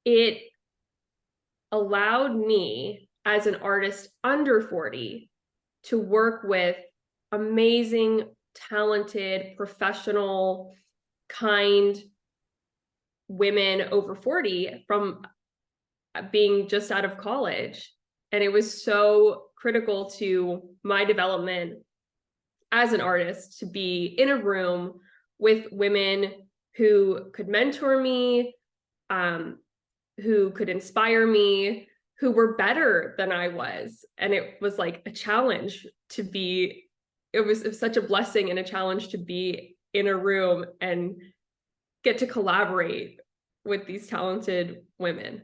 it allowed me as an artist under 40 to work with amazing, talented, professional, kind women over 40 from being just out of college. And it was so critical to my development as an artist to be in a room with women who could mentor me, who could inspire me, who were better than I was. And it was like a challenge to be, it was such a blessing and a challenge to be in a room and get to collaborate with these talented women.